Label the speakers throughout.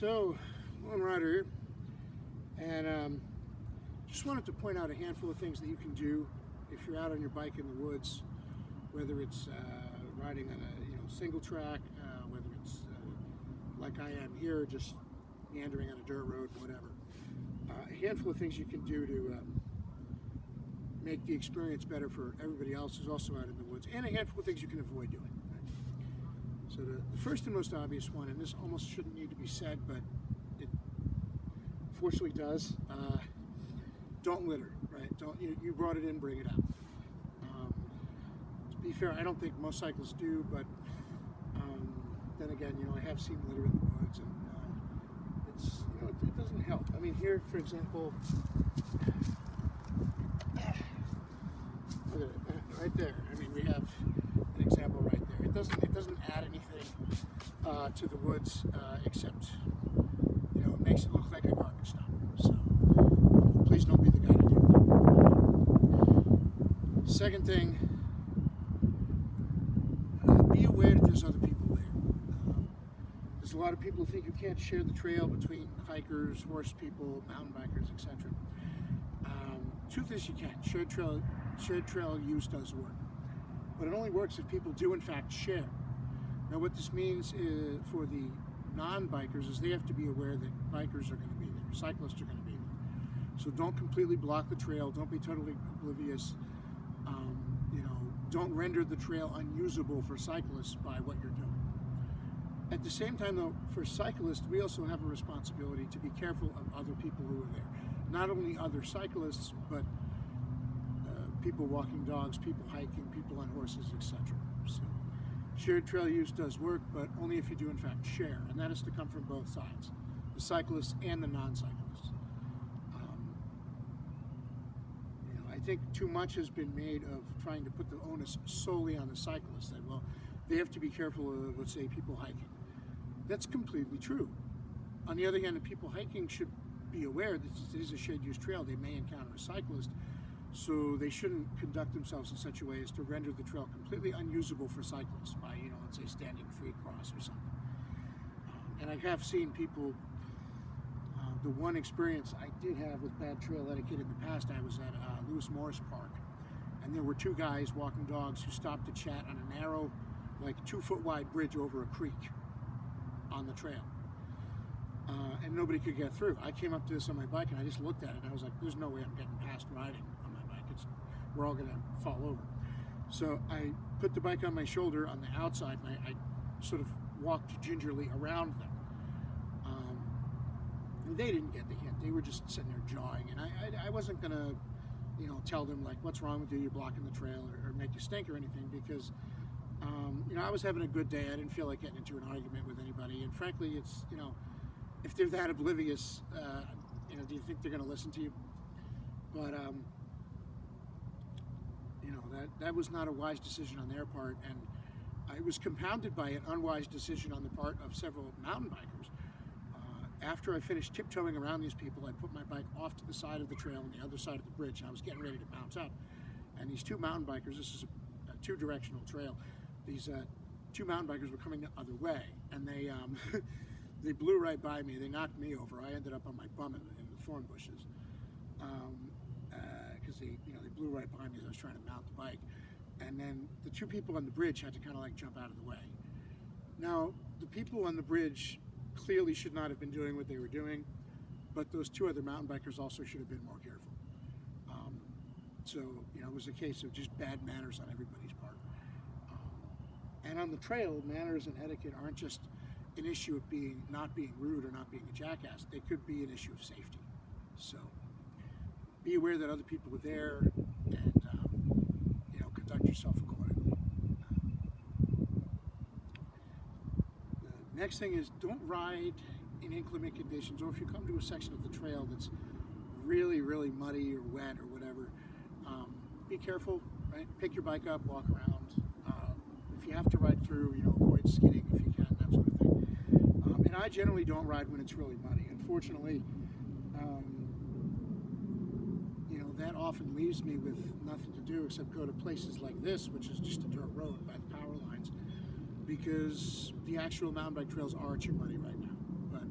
Speaker 1: So, Lone Rider here, and just wanted to point out a handful of things that you can do if you're out on your bike in the woods, whether it's riding on a single track, whether it's like I am here, just meandering on a dirt road, whatever. A handful of things you can do to make the experience better for everybody else who's also out in the woods, and a handful of things you can avoid doing. So the first and most obvious one, and this almost shouldn't need to be said, but it fortunately does, don't litter, right? Don't you brought it in, bring it out. To be fair, I don't think most cyclists do, but then again, I have seen litter in the woods, and it's it doesn't help. I mean, here, for example, look at it, right there. I mean, we have an example right there. It doesn't add anything to the woods except it makes it look like a garbage dump. So please don't be the guy to do that. Second thing, be aware that there's other people there. There's a lot of people who think you can't share the trail between hikers, horse people, mountain bikers, etc. Truth is, you can. Shared trail use does work, but it only works if people do in fact share. Now, what this means is, for the non-bikers, is they have to be aware that bikers are going to be there, cyclists are going to be there. So don't completely block the trail. Don't be totally oblivious. Don't render the trail unusable for cyclists by what you're doing. At the same time, though, for cyclists, we also have a responsibility to be careful of other people who are there. Not only other cyclists, but people walking dogs, people hiking, people on horses, etc. So shared trail use does work, but only if you do in fact share, and that is to come from both sides, the cyclists and the non-cyclists. I think too much has been made of trying to put the onus solely on the cyclists, that, well, they have to be careful of, let's say, people hiking. That's completely true. On the other hand, the people hiking should be aware that this is a shared use trail. They may encounter a cyclist, so they shouldn't conduct themselves in such a way as to render the trail completely unusable for cyclists by, let's say, standing free across or something. And I have seen people, the one experience I did have with bad trail etiquette in the past, I was at Lewis Morris Park, and there were two guys walking dogs who stopped to chat on a narrow, 2-foot wide bridge over a creek on the trail. And nobody could get through. I came up to this on my bike and I just looked at it and I was like, there's no way I'm getting past riding on my bike. We're all gonna fall over. So I put the bike on my shoulder on the outside and I sort of walked gingerly around them. And they didn't get the hint. They were just sitting there jawing, and I wasn't gonna, tell them what's wrong with you, you're blocking the trail, or make you stink or anything, because I was having a good day. I didn't feel like getting into an argument with anybody, and frankly, it's if they're that oblivious, do you think they're going to listen to you? But that was not a wise decision on their part, and it was compounded by an unwise decision on the part of several mountain bikers. After I finished tiptoeing around these people, I put my bike off to the side of the trail on the other side of the bridge, and I was getting ready to bounce up. And these two mountain bikers, this is a two-directional trail, these two mountain bikers were coming the other way, and they they blew right by me. They knocked me over. I ended up on my bum in the thorn bushes because they blew right by me as I was trying to mount the bike. And then the two people on the bridge had to kind of jump out of the way. Now, the people on the bridge clearly should not have been doing what they were doing, but those two other mountain bikers also should have been more careful. So it was a case of just bad manners on everybody's part. And on the trail, manners and etiquette aren't just an issue of not being rude or not being a jackass. They could be an issue of safety. So be aware that other people are there, and conduct yourself accordingly. The next thing is, don't ride in inclement conditions, or if you come to a section of the trail that's really, really muddy or wet or whatever, be careful, right? Pick your bike up, walk around. If you have to ride through, avoid skidding if you can, that sort of thing. And I generally don't ride when it's really muddy. Unfortunately, that often leaves me with nothing to do except go to places like this, which is just a dirt road by the power lines, because the actual mountain bike trails are too muddy right now. But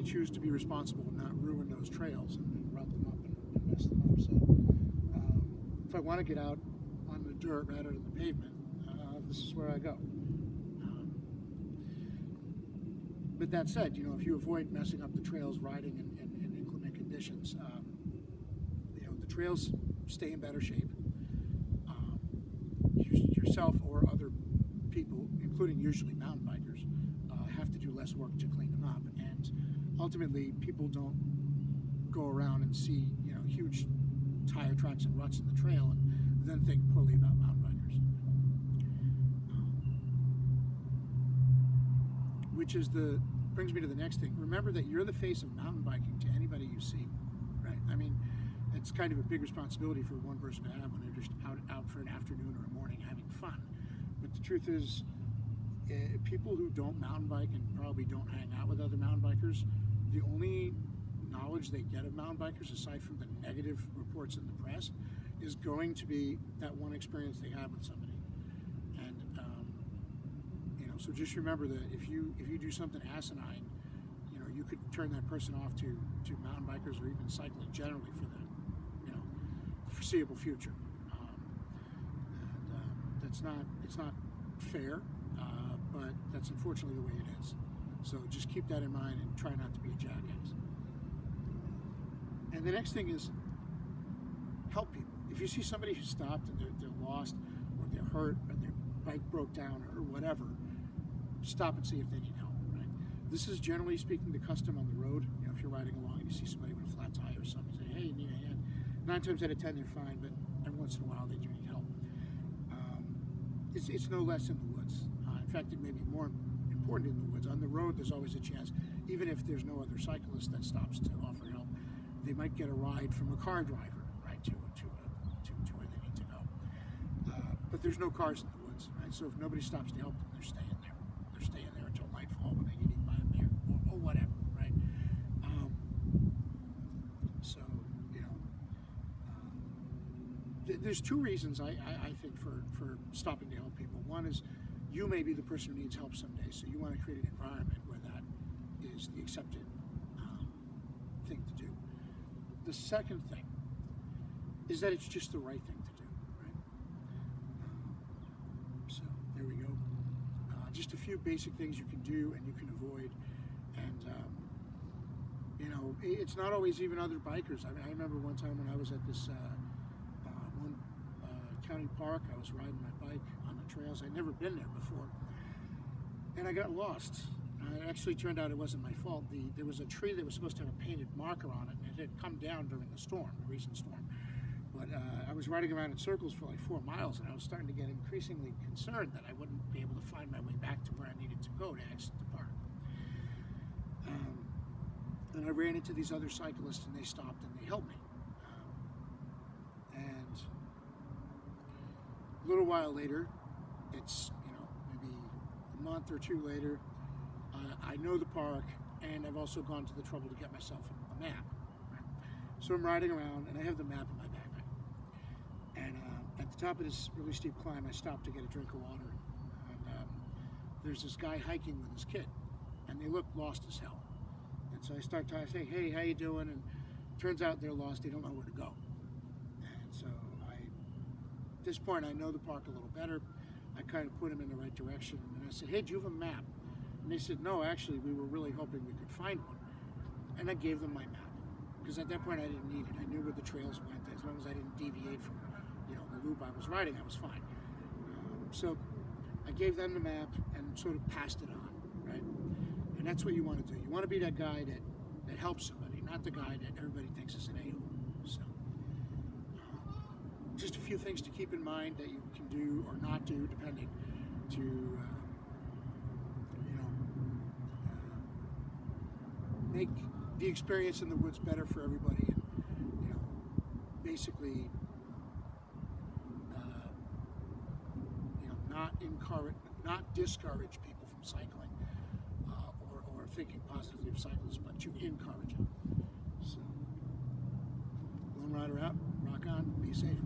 Speaker 1: choose to be responsible and not ruin those trails and rut them up and mess them up. So if I want to get out on the dirt rather than the pavement, this is where I go. But that said, if you avoid messing up the trails riding in inclement conditions, the trails stay in better shape. Yourself or other people, including usually mountain bikers, have to do less work to clean them up. And ultimately, people don't go around and see, huge tire tracks and ruts in the trail and then think poorly about mountain bikers. Which brings me to the next thing. Remember that you're the face of mountain biking to anybody you see, right? I mean, it's kind of a big responsibility for one person to have when they're just out for an afternoon or a morning having fun. But the truth is, people who don't mountain bike and probably don't hang out with other mountain bikers, the only knowledge they get of mountain bikers, aside from the negative reports in the press, is going to be that one experience they have with somebody. And so just remember that if you do something asinine, you could turn that person off to mountain bikers or even cycling generally for the foreseeable future. It's not fair, but that's unfortunately the way it is. So just keep that in mind and try not to be a jackass. And the next thing is help people. If you see somebody who stopped and they're lost or they're hurt or their bike broke down or whatever, stop and see if they need help, right? This is generally speaking the custom on the road. If you're riding along and you see somebody with a flat tire or something, say, hey, you need a hand. 9 times out of 10 they're fine, but every once in a while they do need help. It's no less in the woods. In fact, it may be more important in the woods. On the road, there's always a chance, even if there's no other cyclist that stops to offer help, they might get a ride from a car driver, right, to where they need to go. But there's no cars in the woods, right? So if nobody stops to help them, they're staying there. They're staying there until nightfall when they get eaten by a bear or whatever, right? There's 2 reasons I think for stopping to help people. One is you may be the person who needs help someday, so you want to create an environment where that is the accepted thing to do. The second thing is that it's just the right thing to do, right? So there we go. Just a few basic things you can do and you can avoid. And it's not always even other bikers. I remember one time when I was at this county park, I was riding my bike on the trails. I'd never been there before, and I got lost. It actually turned out it wasn't my fault. There was a tree that was supposed to have a painted marker on it, and it had come down during the recent storm. But I was riding around in circles for like 4 miles, and I was starting to get increasingly concerned that I wouldn't be able to find my way back to where I needed to go to exit the park. And I ran into these other cyclists, and they stopped and they helped me. And a little while later, it's maybe a month or 2 later, I know the park, and I've also gone to the trouble to get myself a map. Right? So I'm riding around, and I have the map in my backpack. And at the top of this really steep climb, I stopped to get a drink of water. And there's this guy hiking with his kid, and they look lost as hell. And so I start to say, hey, how you doing? And turns out they're lost. They don't know where to go. And so at this point, I know the park a little better. I kind of put them in the right direction. And I said, hey, do you have a map? And they said, no, actually, we were really hoping we could find one. And I gave them my map. Because at that point, I didn't need it. I knew where the trails went. As long as I didn't deviate from the loop I was riding, I was fine. So I gave them the map and sort of passed it on, right? And that's what you want to do. You want to be that guy that helps somebody, not the guy that everybody thinks is an a-hole. So just a few things to keep in mind that you can do or not do, depending, to make the experience in the woods better for everybody, and basically not discourage people from cycling, or thinking positively of cyclists, but to encourage them. So, Lone Rider out, rock on, be safe.